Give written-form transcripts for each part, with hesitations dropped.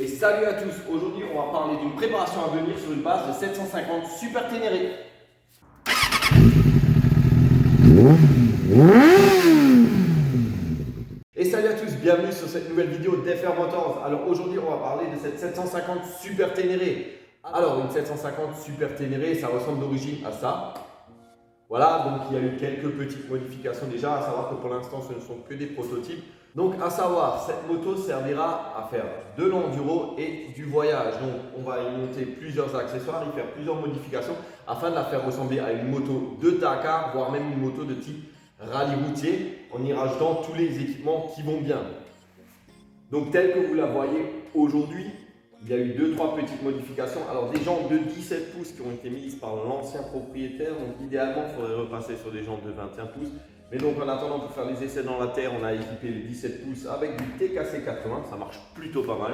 Et salut à tous, aujourd'hui on va parler d'une préparation à venir sur une base de 750 Super Ténéré. Et salut à tous, bienvenue sur cette nouvelle vidéo d'FR Motors. Alors aujourd'hui on va parler de cette 750 Super Ténéré. Alors une 750 Super Ténéré, ça ressemble d'origine à ça. Voilà, donc il y a eu quelques petites modifications déjà, à savoir que pour l'instant ce ne sont que des prototypes. Donc à savoir, cette moto servira à faire de l'enduro et du voyage. Donc on va y monter plusieurs accessoires, y faire plusieurs modifications afin de la faire ressembler à une moto de Dakar, voire même une moto de type rallye routier, en y rajoutant tous les équipements qui vont bien. Donc telle que vous la voyez aujourd'hui, il y a eu 2-3 petites modifications. Alors des jantes de 17 pouces qui ont été mises par l'ancien propriétaire. Donc idéalement, il faudrait repasser sur des jantes de 21 pouces. Mais donc en attendant, pour faire les essais dans la terre, on a équipé les 17 pouces avec du TKC 80. Ça marche plutôt pas mal.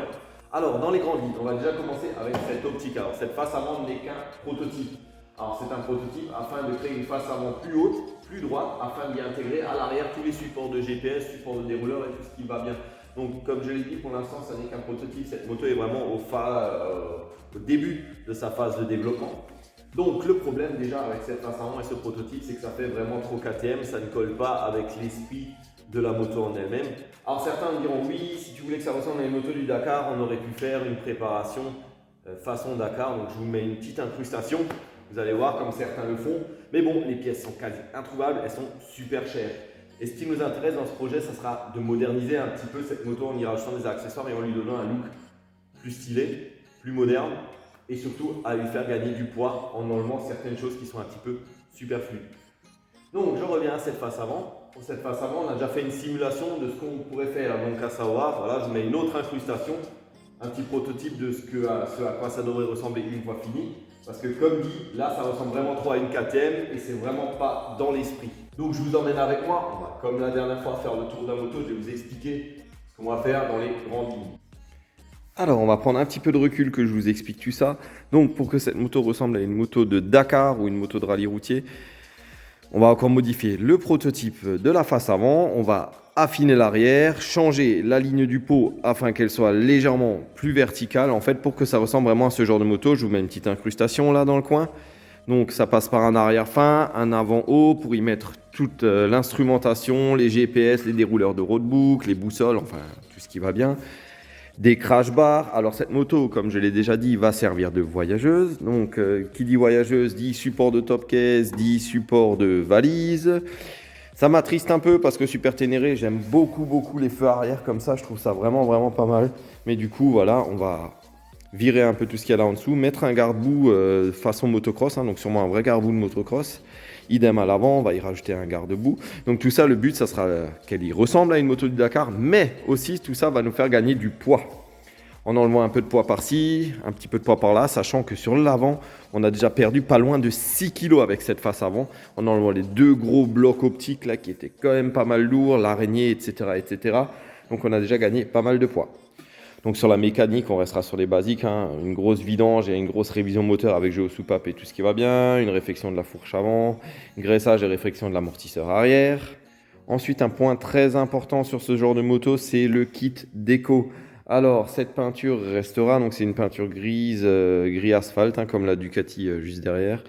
Alors dans les grandes lignes, on va déjà commencer avec cette optique. Alors cette face avant n'est qu'un prototype. Alors c'est un prototype afin de créer une face avant plus haute, plus droite, afin d'y intégrer à l'arrière tous les supports de GPS, supports de dérouleur et tout ce qui va bien. Donc comme je l'ai dit, pour l'instant, ça n'est qu'un prototype. Cette moto est vraiment au début de sa phase de développement. Donc le problème déjà avec cette face avant et ce prototype, c'est que ça fait vraiment trop KTM, ça ne colle pas avec l'esprit de la moto en elle-même. Alors certains me diront, oui, si tu voulais que ça ressemble à une moto du Dakar, on aurait pu faire une préparation façon Dakar. Donc je vous mets une petite incrustation, vous allez voir comme certains le font. Mais bon, les pièces sont quasi introuvables, elles sont super chères. Et ce qui nous intéresse dans ce projet, ça sera de moderniser un petit peu cette moto en y rajoutant des accessoires et en lui donnant un look plus stylé, plus moderne et surtout à lui faire gagner du poids en enlevant certaines choses qui sont un petit peu superflues. Donc je reviens à cette face avant. Pour cette face avant, on a déjà fait une simulation de ce qu'on pourrait faire. Donc à savoir, voilà, je mets une autre incrustation, un petit prototype de ce à quoi ça devrait ressembler une fois fini. Parce que comme dit, là ça ressemble vraiment trop à une KTM et c'est vraiment pas dans l'esprit. Donc je vous emmène avec moi, on va comme la dernière fois faire le tour de la moto, je vais vous expliquer ce qu'on va faire dans les grandes lignes. Alors on va prendre un petit peu de recul que je vous explique tout ça. Donc pour que cette moto ressemble à une moto de Dakar ou une moto de rallye routier, on va encore modifier le prototype de la face avant, on va affiner l'arrière, changer la ligne du pot afin qu'elle soit légèrement plus verticale. En fait, pour que ça ressemble vraiment à ce genre de moto, je vous mets une petite incrustation là dans le coin. Donc ça passe par un arrière fin, un avant haut pour y mettre toute l'instrumentation, les GPS, les dérouleurs de roadbook, les boussoles, enfin tout ce qui va bien. Des crash bars. Alors cette moto, comme je l'ai déjà dit, va servir de voyageuse. Donc qui dit voyageuse dit support de top case, dit support de valise. Ça m'attriste un peu parce que Super Ténéré, j'aime beaucoup les feux arrière comme ça. Je trouve ça vraiment pas mal. Mais du coup, voilà, on va virer un peu tout ce qu'il y a là en dessous, mettre un garde-boue façon motocross, donc sûrement un vrai garde-boue de motocross. Idem à l'avant, on va y rajouter un garde-boue. Donc tout ça, le but, ça sera qu'elle y ressemble à une moto du Dakar, mais aussi tout ça va nous faire gagner du poids. En enlevant un peu de poids par-ci, un petit peu de poids par-là, sachant que sur l'avant, on a déjà perdu pas loin de 6 kg avec cette face avant, en enlevant les deux gros blocs optiques là qui étaient quand même pas mal lourds, l'araignée, etc. Donc on a déjà gagné pas mal de poids. Donc sur la mécanique, on restera sur les basiques, une grosse vidange et une grosse révision moteur avec géosoupape et tout ce qui va bien, une réfection de la fourche avant, graissage et réfection de l'amortisseur arrière. Ensuite, un point très important sur ce genre de moto, c'est le kit déco. Alors cette peinture restera, donc c'est une peinture grise, gris asphalte, comme la Ducati juste derrière.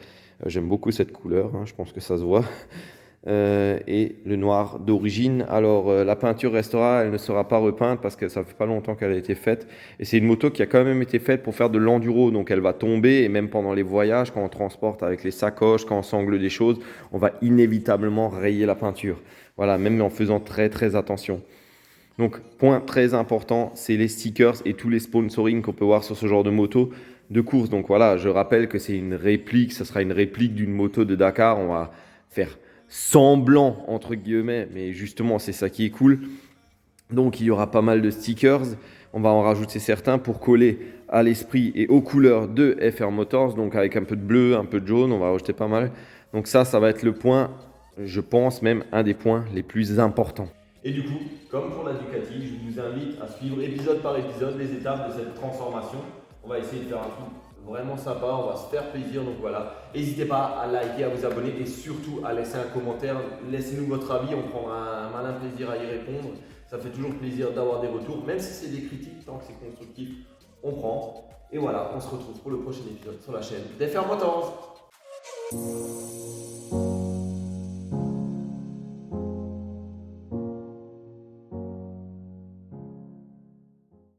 J'aime beaucoup cette couleur, je pense que ça se voit. Et le noir d'origine. Alors la peinture restera, elle ne sera pas repeinte parce que ça fait pas longtemps qu'elle a été faite et c'est une moto qui a quand même été faite pour faire de l'enduro, donc elle va tomber et même pendant les voyages, quand on transporte avec les sacoches, quand on sangle des choses, on va inévitablement rayer la peinture, voilà, même en faisant très attention. Donc point très important, c'est les stickers et tous les sponsoring qu'on peut voir sur ce genre de moto de course. Donc voilà, je rappelle que c'est une réplique, ça sera une réplique d'une moto de Dakar, on va faire semblant entre guillemets, mais justement c'est ça qui est cool. Donc il y aura pas mal de stickers, on va en rajouter certains pour coller à l'esprit et aux couleurs de FR Motors, donc avec un peu de bleu, un peu de jaune, on va rajouter pas mal. Donc ça va être le point, je pense même un des points les plus importants. Et du coup, comme pour la Ducati, je vous invite à suivre épisode par épisode les étapes de cette transformation. On va essayer de faire un truc vraiment sympa, on va se faire plaisir, donc voilà. N'hésitez pas à liker, à vous abonner et surtout à laisser un commentaire. Laissez-nous votre avis, on prendra un malin plaisir à y répondre. Ça fait toujours plaisir d'avoir des retours, même si c'est des critiques, tant que c'est constructif, on prend. Et voilà, on se retrouve pour le prochain épisode sur la chaîne DFR Motors.